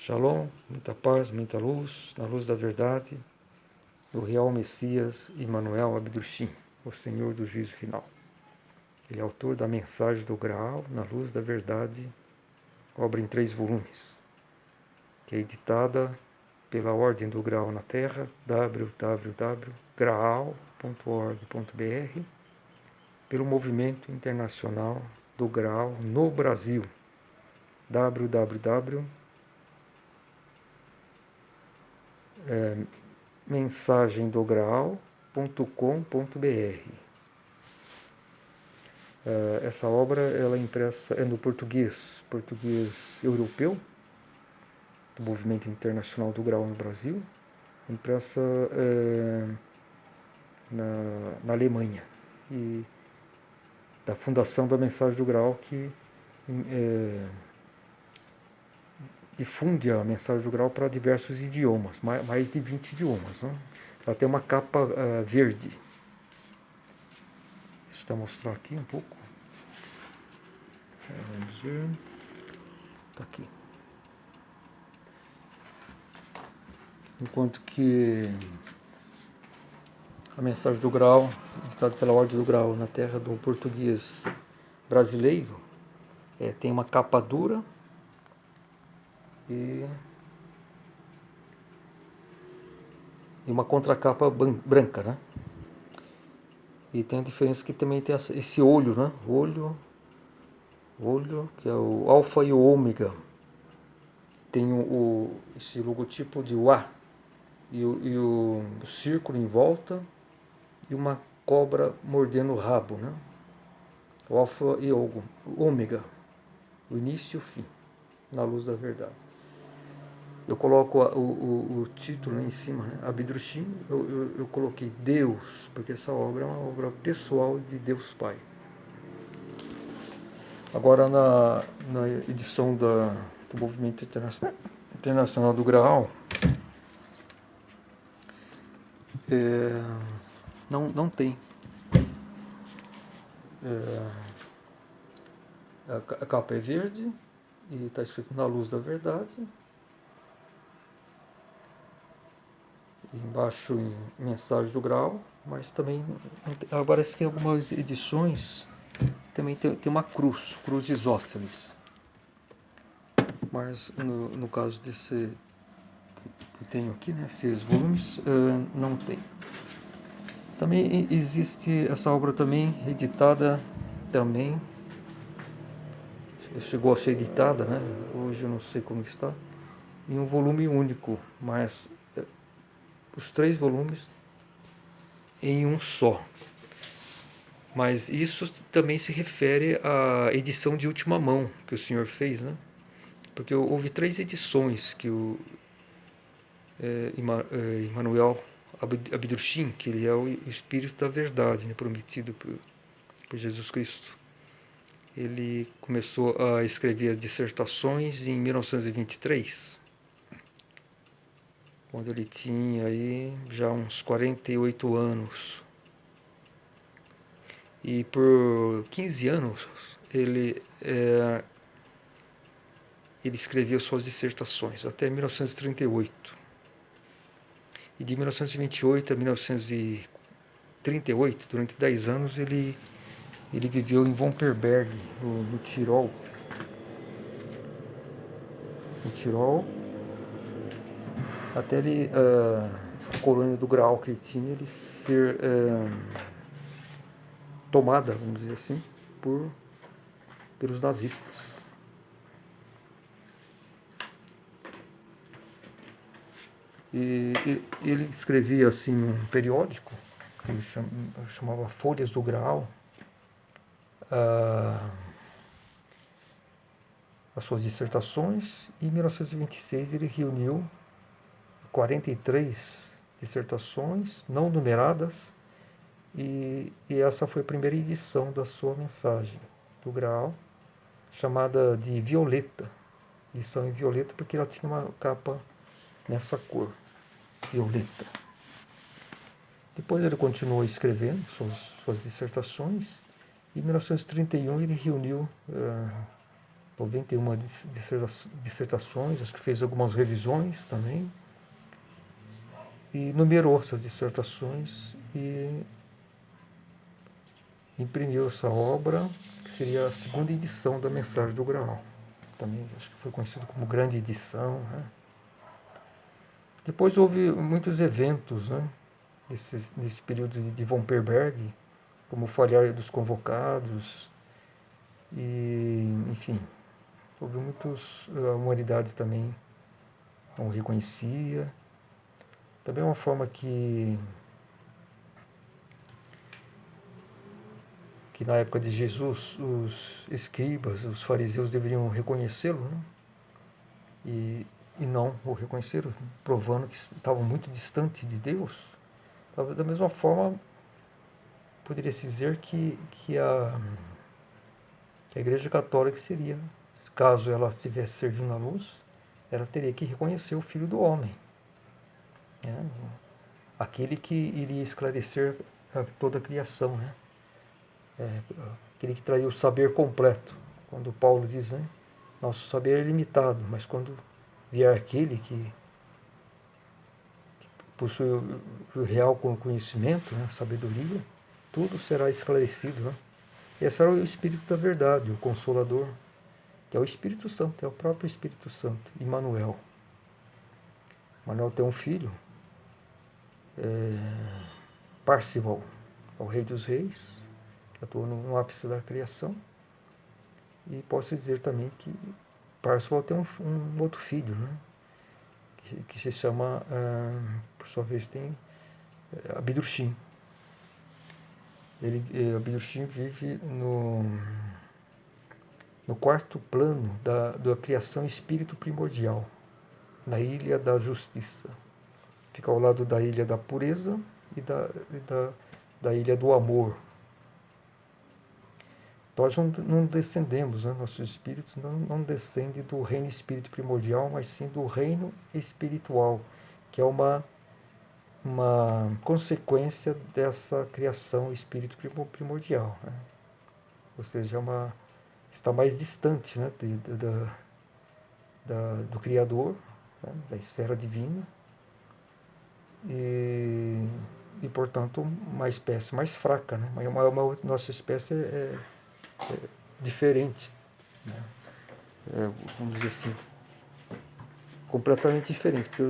Shalom, muita paz, muita luz, na luz da verdade, do real Messias Emmanuel Abdushim, o Senhor do Juízo Final. Ele é autor da Mensagem do Graal, na luz da verdade, obra em 3 volumes, que é editada pela Ordem do Graal na Terra, www.graal.org.br, pelo Movimento Internacional do Graal no Brasil, mensagemdograal.com.br. Essa obra ela é impressa no português europeu, do Movimento Internacional do Graal no Brasil, impressa na Alemanha, e da Fundação da Mensagem do Graal, que difunde a Mensagem do Graal para diversos idiomas, mais de 20 idiomas. Né? Ela tem uma capa verde. Deixa eu mostrar aqui um pouco. Vamos ver. Está aqui. Enquanto que a Mensagem do Graal, editada pela Ordem do Graal na terra do português brasileiro, tem uma capa dura e uma contracapa branca, né? E tem a diferença que também tem esse olho, né? Olho, que é o alfa e o ômega. Tem esse logotipo de UA e o círculo em volta e uma cobra mordendo o rabo, né? O alfa e o ômega, o início e o fim, na luz da verdade. Eu coloco o título lá em cima, né? Abdushim, eu coloquei Deus, porque essa obra é uma obra pessoal de Deus Pai. Agora, na edição do Movimento Internacional do Graal, não tem. A capa é verde e está escrito na luz da verdade. E embaixo em Mensagem do Graal, mas também agora tem algumas edições, também tem uma cruz isósceles. Mas no caso desse que eu tenho aqui, né, esses volumes, não tem. Também existe essa obra também editada também, chegou a ser editada, né? Hoje eu não sei como está, em um volume único, mas os 3 volumes em um só. Mas isso também se refere à edição de última mão que o senhor fez, né? Porque houve 3 edições que o Emmanuel Abdushim, que ele é o Espírito da Verdade, né, prometido por Jesus Cristo. Ele começou a escrever as dissertações em 1923, quando ele tinha aí já uns 48 anos. E por 15 anos ele escreveu suas dissertações, até 1938. E de 1928 a 1938, durante 10 anos, ele viveu em Wonkerberg, no Tirol. Até a colônia do Graal que ele tinha, ele ser tomada, vamos dizer assim, pelos nazistas. E ele escrevia assim um periódico que ele chamava Folhas do Graal, as suas dissertações, e em 1926 ele reuniu 43 dissertações não numeradas, e essa foi a primeira edição da sua Mensagem do Graal, chamada de Violeta, edição em violeta, porque ela tinha uma capa nessa cor, violeta. Depois ele continuou escrevendo suas dissertações, e em 1931 ele reuniu 91 dissertações, acho que fez algumas revisões também, e numerou essas dissertações e imprimiu essa obra, que seria a segunda edição da Mensagem do Graal. Também acho que foi conhecido como Grande Edição, né? Depois houve muitos eventos, né, nesse período de Womperberg, como o Falhar dos Convocados, e, enfim, houve muitos, a humanidade também não reconhecia. Também uma forma que na época de Jesus os escribas, os fariseus deveriam reconhecê-lo, né? E não o reconheceram, provando que estavam muito distantes de Deus. Da mesma forma, poderia-se dizer que a Igreja Católica seria, caso ela estivesse servindo à luz, ela teria que reconhecer o Filho do Homem, né? Aquele que iria esclarecer toda a criação, né? Aquele que traria o saber completo. Quando Paulo diz, né, nosso saber é limitado, mas quando vier aquele que possui o real conhecimento, né, sabedoria, tudo será esclarecido, né? Esse era o Espírito da Verdade, o Consolador, que é o Espírito Santo, é o próprio Espírito Santo, Emmanuel. Emmanuel tem um filho, Parzival, é o Rei dos Reis, que atuou no ápice da criação. E posso dizer também que Parzival tem um outro filho, né, que se chama, por sua vez, tem Abdurshim. Abdurshim vive no quarto plano da criação espírito primordial, na Ilha da Justiça. Fica ao lado da Ilha da Pureza e da Ilha do Amor. Nós não descendemos, né? Nossos espíritos não descendem do reino espírito primordial, mas sim do reino espiritual, que é uma consequência dessa criação espírito primordial, né? Ou seja, está mais distante, né, do Criador, né, da esfera divina, e portanto, uma espécie mais fraca, né? Nossa espécie é diferente, né? Vamos dizer assim, completamente diferente, porque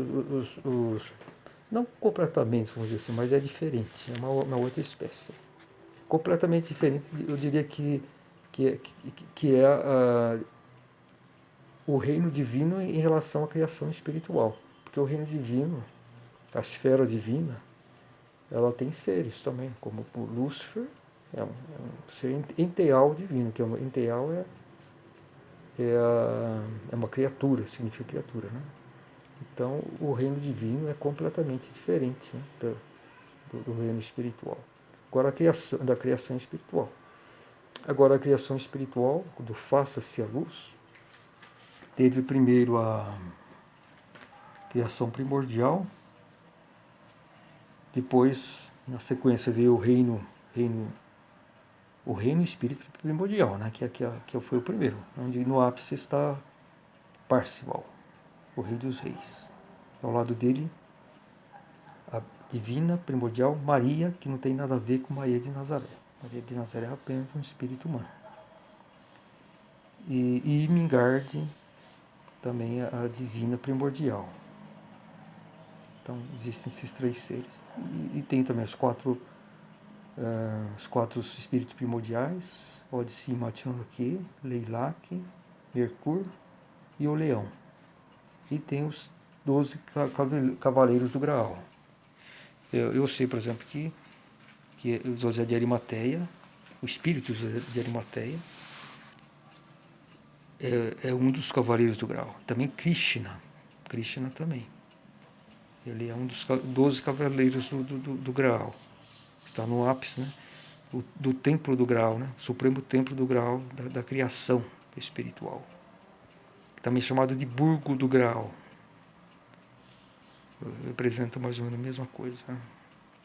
não completamente, vamos dizer assim, mas é diferente, é uma outra espécie. Completamente diferente, eu diria que é o reino divino em relação à criação espiritual. Porque o reino divino, a esfera divina, ela tem seres também, como o Lúcifer, é um ser enteal divino, que enteal é uma criatura, significa criatura, né? Então, o reino divino é completamente diferente, né, do reino espiritual. Agora, da criação espiritual. Agora, a criação espiritual, do faça-se a luz, teve primeiro a criação primordial, depois, na sequência, veio o reino espírito primordial, né, que foi o primeiro, onde no ápice está Parzival, o rei dos reis. Ao lado dele, a divina primordial Maria, que não tem nada a ver com Maria de Nazaré. Maria de Nazaré é apenas um espírito humano. E Irmingard, também a divina primordial. Então, existem esses três seres. E tem também os quatro espíritos primordiais, Odissi Mationoque, Leilak, Mercur e o Leão. E tem os 12 cavaleiros do Graal. Eu sei, por exemplo, que José de Arimateia, o espírito de Arimateia, é um dos cavaleiros do Graal. Também Krishna também. Ele é um dos 12 cavaleiros do Graal. Está no ápice, né, do templo do Graal, né, supremo templo do Graal da criação espiritual. Também chamado de Burgo do Graal. Representa mais ou menos a mesma coisa, né?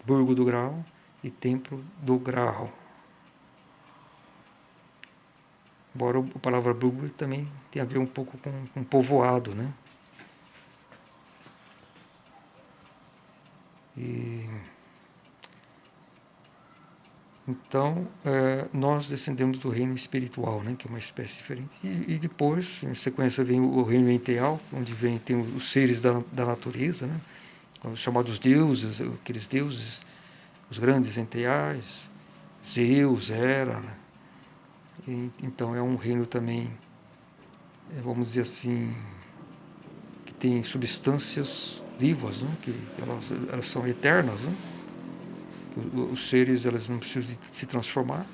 Burgo do Graal e Templo do Graal. Embora a palavra Bugre também tenha a ver um pouco com povoado, né? E, então, nós descendemos do reino espiritual, né? Que é uma espécie diferente. E depois, em sequência, vem o reino enteal, onde tem os seres da natureza, né? Os chamados deuses, aqueles deuses, os grandes enteais, Zeus, Hera, né? Então é um reino também, vamos dizer assim, que tem substâncias vivas, né? Que elas são eternas, né? Os seres elas não precisam de se transformar.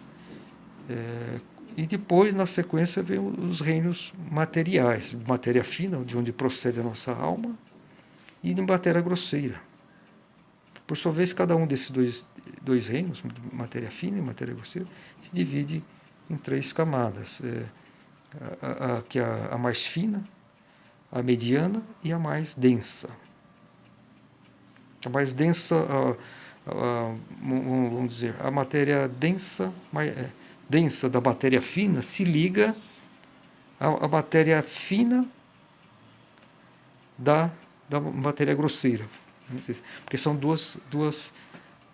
E depois, na sequência, vem os reinos materiais, de matéria fina, de onde procede a nossa alma, e de matéria grosseira. Por sua vez, cada um desses dois reinos, matéria fina e matéria grosseira, se divide em 3 camadas, que é a mais fina, a mediana e a mais densa. A mais densa, vamos dizer, a matéria densa, densa da matéria fina se liga à matéria fina da matéria grosseira. Porque são duas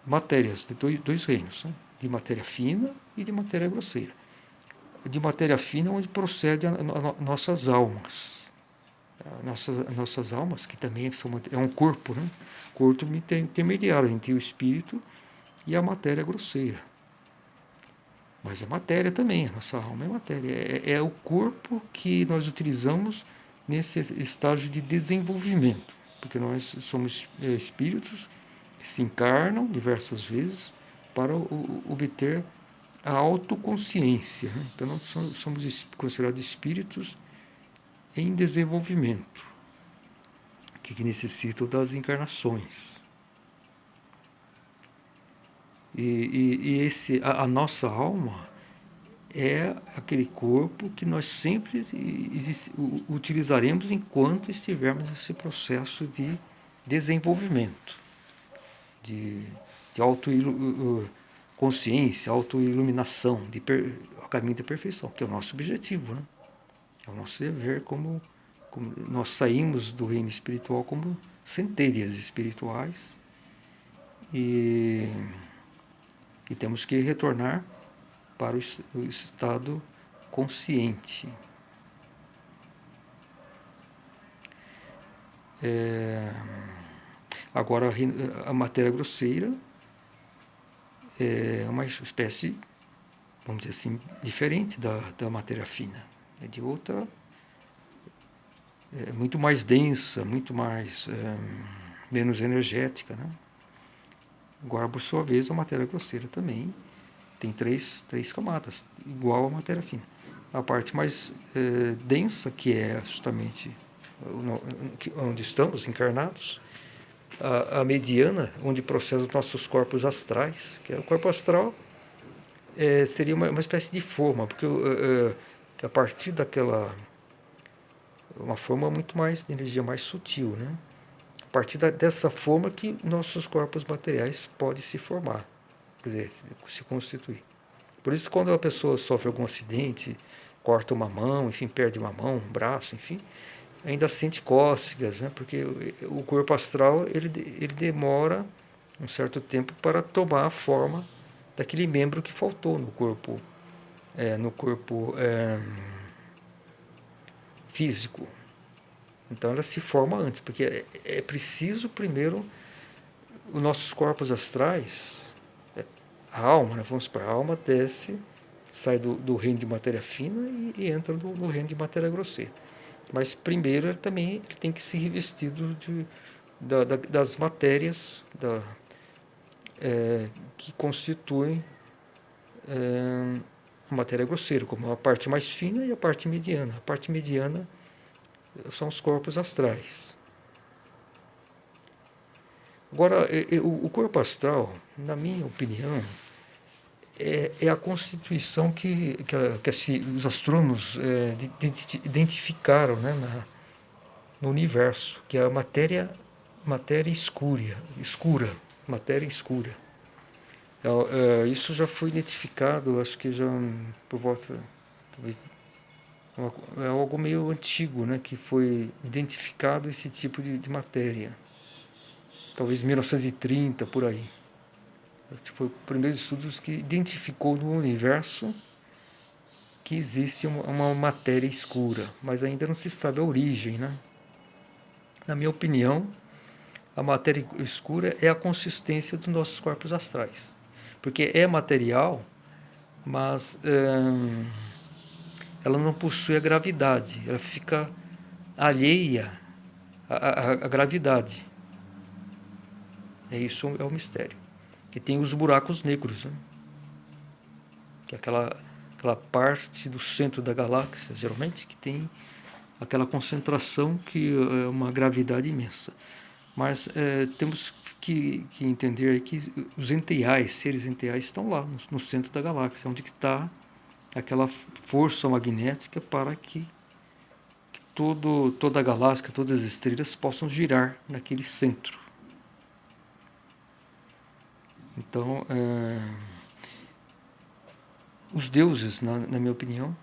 matérias, dois reinos, né? De matéria fina e de matéria grosseira. De matéria fina, onde procede nossas almas. Nossas almas, que também é um corpo, né? Corpo intermediário entre o espírito e a matéria grosseira. Mas a matéria também, a nossa alma é matéria. É o corpo que nós utilizamos nesse estágio de desenvolvimento. Porque nós somos espíritos que se encarnam diversas vezes para obter a autoconsciência. Né? Então nós somos considerados espíritos em desenvolvimento, que necessitam das encarnações. E a nossa alma é aquele corpo que nós sempre utilizaremos enquanto estivermos nesse processo de desenvolvimento, de autoconsciência, autoiluminação, o caminho da perfeição, que é o nosso objetivo, né? É o nosso dever como nós saímos do reino espiritual como centelhas espirituais e temos que retornar para o estado consciente. Agora, a matéria grosseira é uma espécie, vamos dizer assim, diferente da matéria fina. É de outra, muito mais densa, muito mais menos energética, né? Agora, por sua vez, a matéria grosseira também tem três camadas, igual à matéria fina. A parte mais densa, que é justamente onde estamos encarnados, a mediana, onde processam os nossos corpos astrais, que é o corpo astral, seria uma espécie de forma, porque a partir daquela, uma forma muito mais, de energia mais sutil, né? A partir dessa forma que nossos corpos materiais podem se formar, quer dizer, se constituir. Por isso, quando a pessoa sofre algum acidente, corta uma mão, enfim, perde uma mão, um braço, enfim, ainda sente cócegas, né? Porque o corpo astral ele demora um certo tempo para tomar a forma daquele membro que faltou no corpo, físico. Então ela se forma antes, porque é preciso primeiro os nossos corpos astrais, a alma, né? Vamos supor, a alma desce, sai do reino de matéria fina e entra no reino de matéria grosseira. Mas primeiro ele tem que se revestir das matérias que constituem a matéria grosseira, como a parte mais fina e a parte mediana. A parte mediana são os corpos astrais. Agora, o corpo astral, na minha opinião, é a constituição que os astrônomos identificaram, né, no universo, que é a matéria escura, matéria escura. Isso já foi identificado, acho que já por volta talvez É algo meio antigo, né, que foi identificado esse tipo de matéria. Talvez 1930, por aí. Foi o primeiro estudos que identificou no universo que existe uma matéria escura, mas ainda não se sabe a origem, né? Na minha opinião, a matéria escura é a consistência dos nossos corpos astrais. Porque é material, mas ela não possui a gravidade, ela fica alheia à gravidade. Isso é o mistério. E tem os buracos negros, né? Que é aquela parte do centro da galáxia, geralmente, que tem aquela concentração que é uma gravidade imensa. Mas temos que entender que os enteais, seres enteais, estão lá no centro da galáxia, onde está aquela força magnética para que toda a galáxia, todas as estrelas possam girar naquele centro. Então, os deuses, na minha opinião,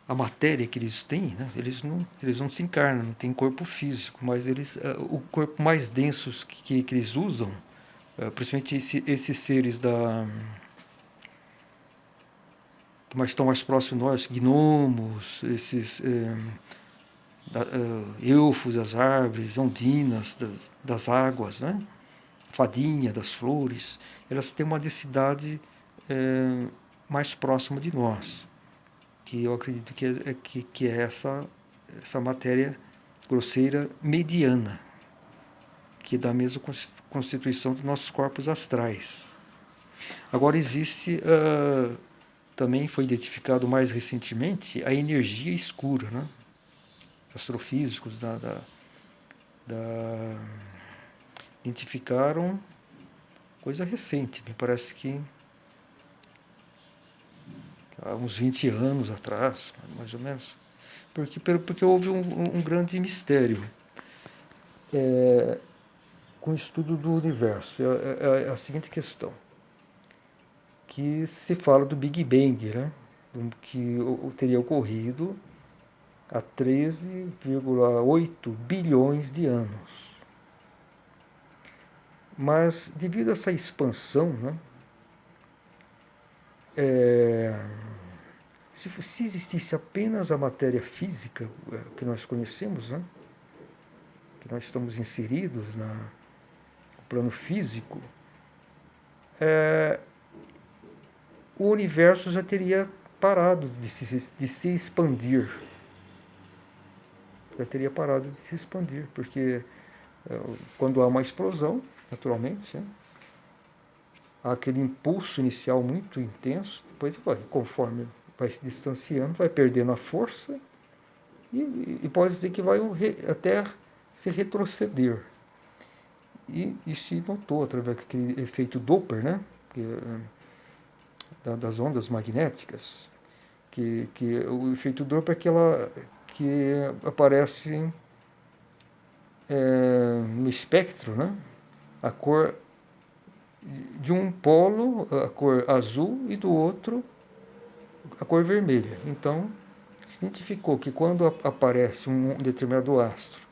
a matéria que eles têm, né, eles não se encarnam, não têm corpo físico, mas o corpo mais denso que eles usam, principalmente esses seres que estão mais próximos de nós, gnomos, esses elfos das árvores, ondinas das águas, né? Fadinha das flores, elas têm uma densidade mais próxima de nós, que eu acredito que é essa matéria grosseira mediana, que é da mesma constituição dos nossos corpos astrais. Agora existe, também foi identificado mais recentemente, a energia escura, né? Astrofísicos identificaram coisa recente, me parece que há uns 20 anos atrás, mais ou menos, porque houve um grande mistério com o estudo do universo. É a seguinte questão, que se fala do Big Bang, né? Que teria ocorrido há 13,8 bilhões de anos. Mas, devido a essa expansão, né, se existisse apenas a matéria física que nós conhecemos, né, que nós estamos inseridos no plano físico, o universo já teria parado de se expandir. Já teria parado de se expandir, porque quando há uma explosão, naturalmente, né, há aquele impulso inicial muito intenso, depois conforme vai se distanciando, vai perdendo a força e pode dizer que vai até se retroceder. E se notou através daquele efeito Doppler, né, das ondas magnéticas, que o efeito Doppler que aparece no espectro, né, a cor de um polo, a cor azul, e do outro a cor vermelha. Então, se identificou que quando aparece um determinado astro,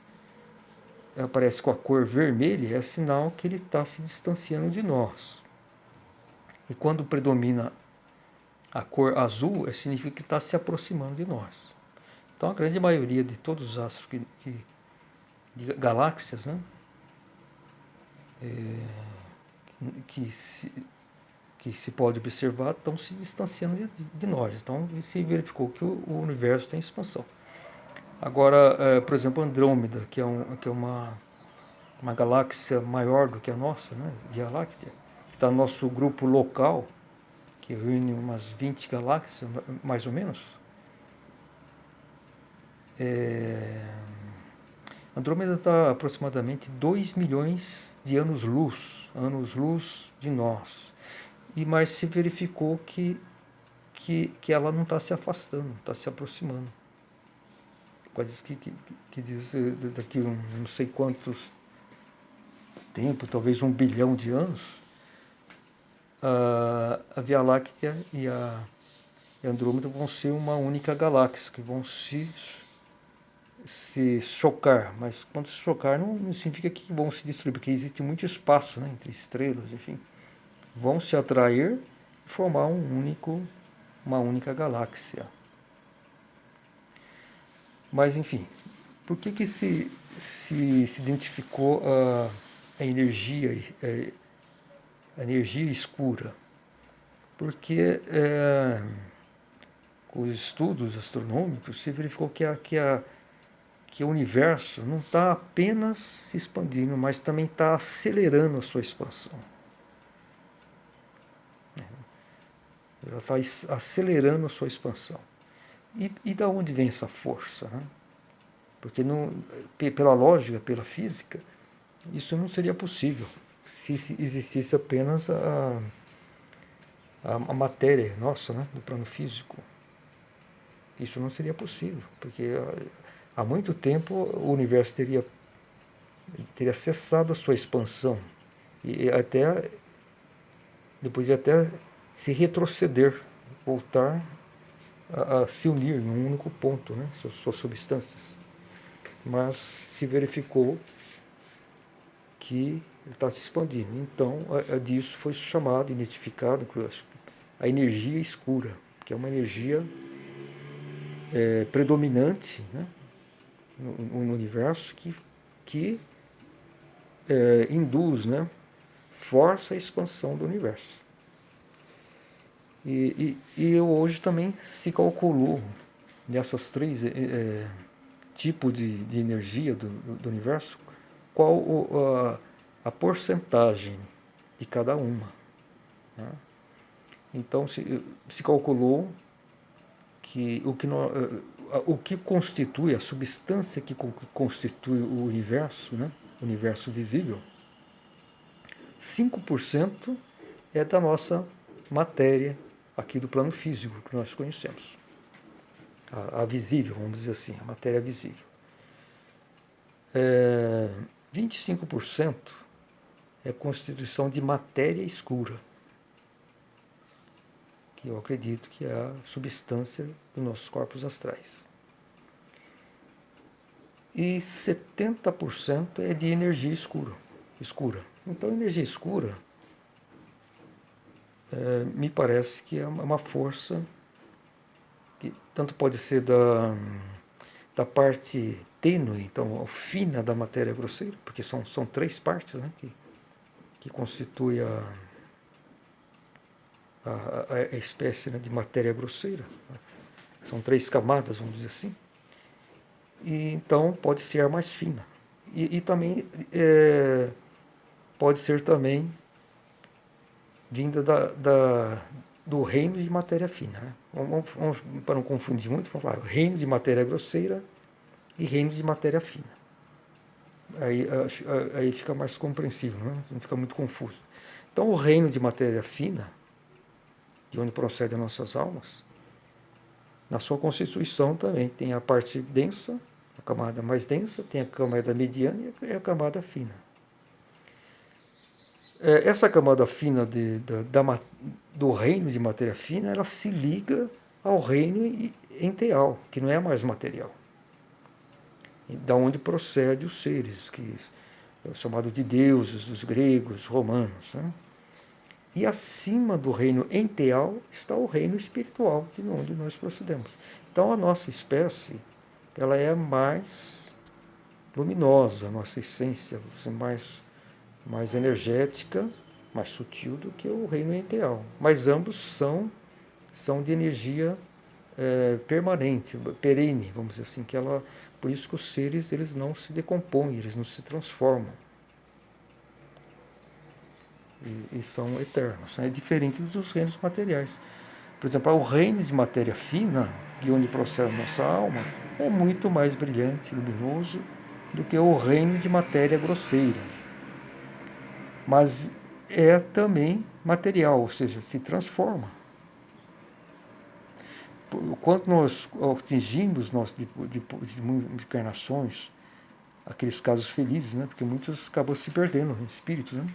aparece com a cor vermelha, é sinal que ele está se distanciando de nós. E quando predomina a cor azul, significa que está se aproximando de nós. Então, a grande maioria de todos os astros de galáxias, né, que se pode observar, estão se distanciando de nós. Então, se verificou que o universo está em expansão. Agora, por exemplo, Andrômeda, que é uma galáxia maior do que a nossa, né, Via Láctea, que está no nosso grupo local, que reúne umas 20 galáxias, mais ou menos. Andrômeda está aproximadamente 2 milhões de anos-luz de nós. Mas se verificou que ela não está se afastando, está se aproximando. Coisas que diz daqui não sei quantos tempo, talvez 1 bilhão de anos, a Via Láctea e a Andrômeda vão ser uma única galáxia, que vão se chocar, mas quando se chocar não significa que vão se destruir, porque existe muito espaço, né, entre estrelas, enfim. Vão se atrair e formar uma única galáxia. Mas, enfim, por que se identificou a energia, a energia escura? Porque com os estudos astronômicos se verificou que o universo não está apenas se expandindo, mas também está acelerando a sua expansão. Ela está acelerando a sua expansão. E da onde vem essa força? Né? Porque pela lógica, pela física, isso não seria possível se existisse apenas a matéria nossa, né, do plano físico. Isso não seria possível, porque há muito tempo o universo teria cessado a sua expansão e até ele podia até se retroceder, voltar a se unir em um único ponto, né, suas substâncias. Mas se verificou que ele está se expandindo. Então, disso foi chamado, identificado, a energia escura, que é uma energia predominante, né, no universo que induz, né, força a expansão do universo. E hoje também se calculou nessas três tipos de energia do universo qual a porcentagem de cada uma. Né? Então se calculou que o que constitui, a substância que constitui o universo, né? O universo visível, 5% é da nossa matéria aqui do plano físico que nós conhecemos. A visível, vamos dizer assim, a matéria visível. 25% é constituição de matéria escura, que eu acredito que é a substância dos nossos corpos astrais. E 70% é de energia escura. Então, energia escura me parece que é uma força que tanto pode ser da parte tênue, então fina da matéria grosseira, porque são três partes, né, que constituem a espécie, né, de matéria grosseira. São três camadas, vamos dizer assim. E então pode ser a mais fina. E também pode ser também vinda do reino de matéria fina. Né? Vamos, para não confundir muito, vamos falar reino de matéria grosseira e reino de matéria fina. Aí fica mais compreensível, não fica muito confuso. Então, o reino de matéria fina, de onde procedem as nossas almas, na sua constituição também tem a parte densa, a camada mais densa, tem a camada mediana e a camada fina. Essa camada fina do reino de matéria fina, ela se liga ao reino enteal, que não é mais material. Da onde procede os seres, que é chamado de deuses, dos gregos, romanos. Né? E acima do reino enteal está o reino espiritual, de onde nós procedemos. Então a nossa espécie, ela é mais luminosa, a nossa essência, mais energética, mais sutil do que o reino enteal. Mas ambos são de energia permanente, perene, vamos dizer assim, por isso que os seres eles não se decompõem, eles não se transformam. E são eternos. É diferente dos reinos materiais. Por exemplo, o reino de matéria fina, de onde procede a nossa alma, é muito mais brilhante, luminoso, do que o reino de matéria grosseira. Mas é também material, ou seja, se transforma. Quanto nós atingimos de encarnações, aqueles casos felizes, né? Porque muitos acabam se perdendo, espíritos, né?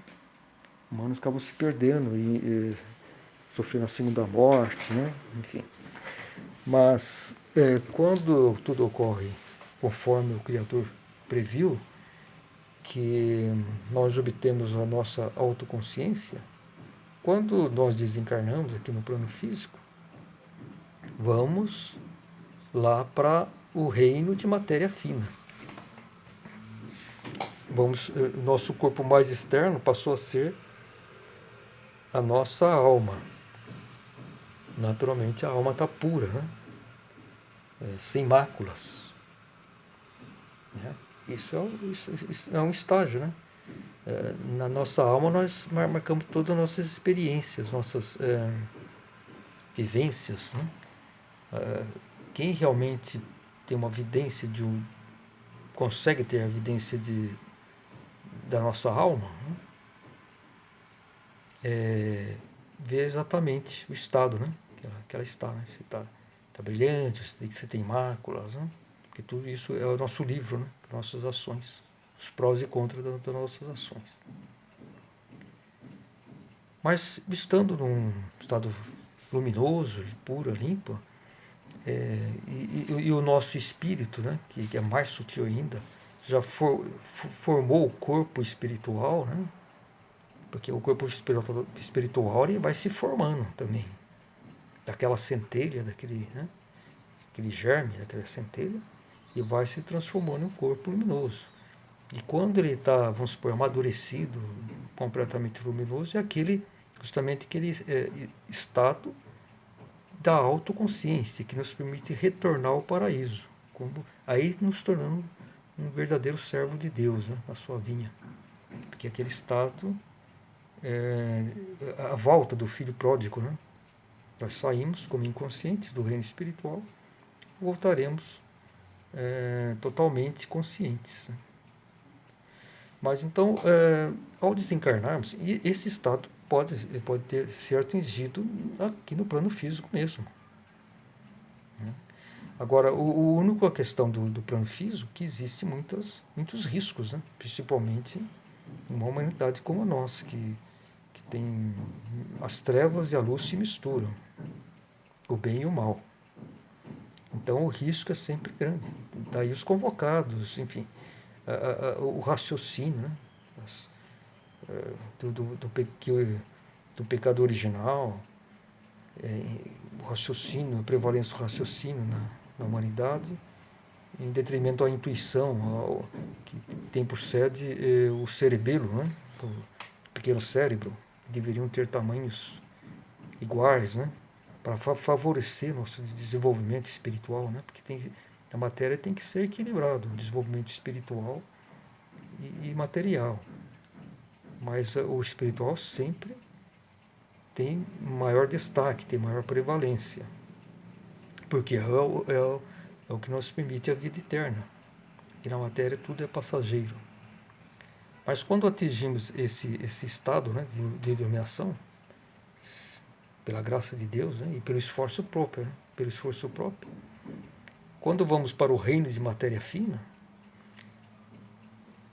humanos acabam se perdendo e sofrendo a segunda morte, né? Enfim. Mas quando tudo ocorre conforme o Criador previu, que nós obtemos a nossa autoconsciência, quando nós desencarnamos aqui no plano físico, vamos lá para o reino de matéria fina. Nosso corpo mais externo passou a ser a nossa alma. Naturalmente a alma está pura, né? Sem máculas. Né? Isso é um estágio, né? Na nossa alma nós marcamos todas as nossas experiências, nossas vivências. Né? Quem realmente tem uma vidência consegue ter a vidência da nossa alma, né? Vê exatamente o estado, né? Que ela está, né? Se está brilhante, se tem máculas, né? Porque tudo isso é o nosso livro, né? Nossas ações, os prós e contras das nossas ações. Mas estando num estado luminoso, puro, limpo, e o nosso espírito, né? Que é mais sutil ainda, já formou o corpo espiritual, né? Porque o corpo espiritual ele vai se formando também. Daquela centelha, né? Aquele germe, daquela centelha, e vai se transformando em um corpo luminoso. E quando ele está, vamos supor, amadurecido, completamente luminoso, é justamente aquele estado da autoconsciência que nos permite retornar ao paraíso, aí nos tornando um verdadeiro servo de Deus, né, na sua vinha. Porque aquele estado é a volta do filho pródigo, né? Nós saímos como inconscientes do reino espiritual, voltaremos totalmente conscientes. Né? Mas então, ao desencarnarmos, esse estado pode ser atingido aqui no plano físico mesmo. Né? Agora, o único a questão do plano físico que existe muitos riscos, né? Principalmente em uma humanidade como a nossa, que tem as trevas e a luz se misturam, o bem e o mal. Então o risco é sempre grande. Daí os convocados, enfim, o raciocínio, né? Do pecado original, o raciocínio, a prevalência do raciocínio na humanidade, em detrimento à intuição, que tem por sede o cerebelo, né? O pequeno cérebro, deveriam ter tamanhos iguais, né? Para favorecer nosso desenvolvimento espiritual, né? Porque a matéria tem que ser equilibrado, o desenvolvimento espiritual e material. Mas o espiritual sempre tem maior destaque, tem maior prevalência, porque é o que nos permite a vida eterna. E na matéria tudo é passageiro. Mas quando atingimos esse estado, né, de iluminação, pela graça de Deus, né, e pelo esforço próprio, né, quando vamos para o reino de matéria fina,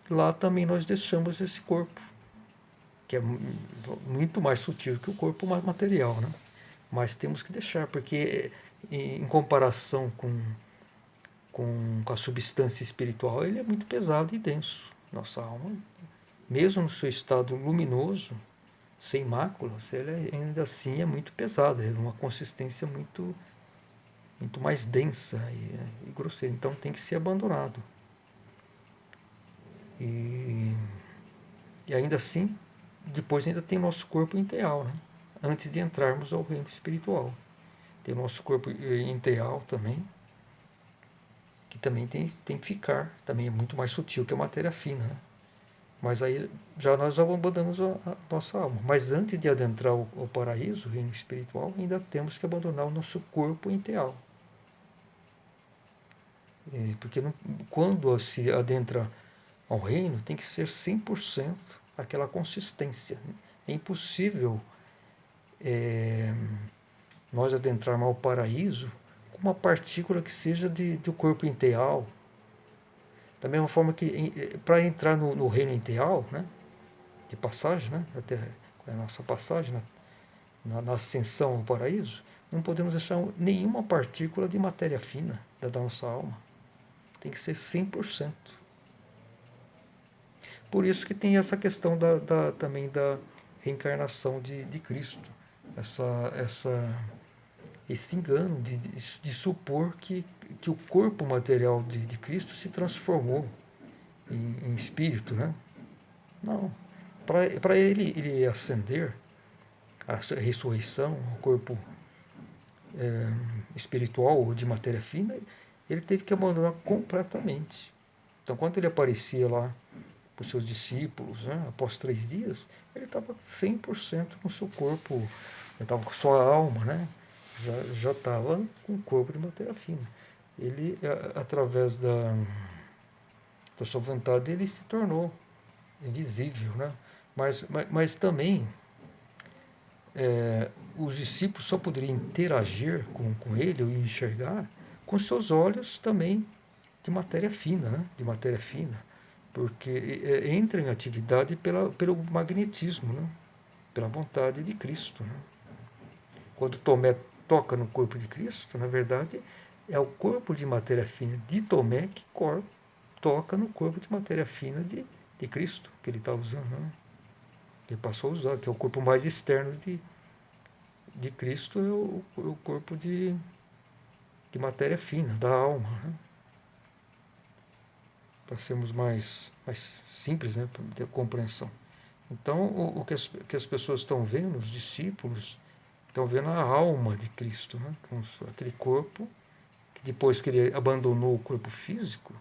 lá também nós deixamos esse corpo, que é muito mais sutil que o corpo material, né? Mas temos que deixar, porque em comparação com a substância espiritual, ele é muito pesado e denso. Nossa alma, mesmo no seu estado luminoso, sem máculas, ele ainda assim é muito pesado, é uma consistência muito mais densa e grosseira. Então tem que ser abandonado. E ainda assim, depois ainda tem nosso corpo integral, né? Antes de entrarmos ao reino espiritual. Tem o nosso corpo integral também, que também tem que ficar, também é muito mais sutil que a matéria fina, né? Mas aí nós já abandonamos a nossa alma. Mas antes de adentrar o paraíso, o reino espiritual, ainda temos que abandonar o nosso corpo integral. Porque quando se adentra ao reino, tem que ser 100% aquela consistência. É impossível nós adentrarmos ao paraíso com uma partícula que seja do corpo integral. Da mesma forma que para entrar no reino integral, né, de passagem, né, a nossa passagem na ascensão ao paraíso, não podemos deixar nenhuma partícula de matéria fina da nossa alma. Tem que ser 100%. Por isso que tem essa questão também da reencarnação de Cristo. Esse engano de supor que o corpo material de Cristo se transformou em espírito, né? Não. Para ele ascender, a ressurreição, o corpo espiritual ou de matéria fina, ele teve que abandonar completamente. Então, quando ele aparecia lá para os seus discípulos, né, após 3 dias, ele estava 100% com o seu corpo, ele estava com a sua alma, né, já estava com o corpo de matéria fina. Ele, através da sua vontade, ele se tornou invisível, né? Mas também os discípulos só poderiam interagir com ele ou enxergar com seus olhos também de matéria fina, né? De matéria fina, porque entra em atividade pelo magnetismo, né? Pela vontade de Cristo, né? Quando Tomé toca no corpo de Cristo, na verdade, é o corpo de matéria fina de Tomé que toca no corpo de matéria fina de Cristo, que ele está usando, né? Que ele passou a usar, que é o corpo mais externo de Cristo, é o corpo de matéria fina, da alma, né? Para sermos mais simples, né? Para ter compreensão. Então, o que as pessoas estão vendo, os discípulos, estão vendo a alma de Cristo, né? Aquele corpo que depois que ele abandonou o corpo físico,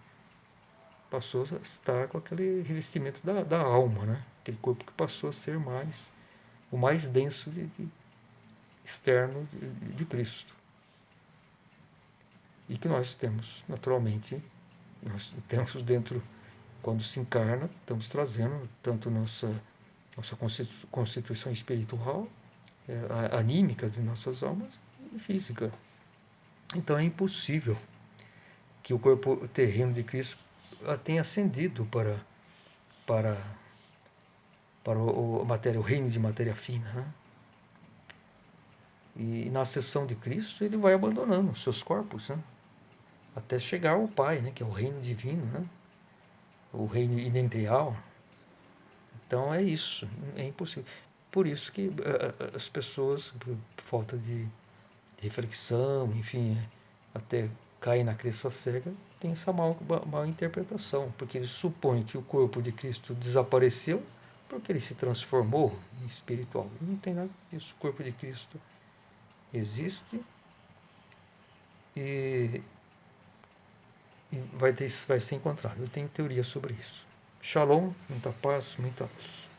passou a estar com aquele revestimento da alma, né? Aquele corpo que passou a ser o mais denso externo de Cristo. E que nós temos, naturalmente, nós temos dentro, quando se encarna, estamos trazendo tanto nossa constituição espiritual, anímica de nossas almas e física. Então é impossível que o corpo terreno de Cristo tenha ascendido para o reino de matéria fina, né? E na ascensão de Cristo ele vai abandonando os seus corpos, né? Até chegar ao Pai, né? Que é o reino divino, né? O reino identeal. Então é isso, é impossível. Por isso que as pessoas, por falta de reflexão, enfim, até caem na crença cega, tem essa mal interpretação, porque eles supõem que o corpo de Cristo desapareceu porque ele se transformou em espiritual. Não tem nada disso. O corpo de Cristo existe e, vai ser encontrado. Eu tenho teoria sobre isso. Shalom, muita paz, muita luz.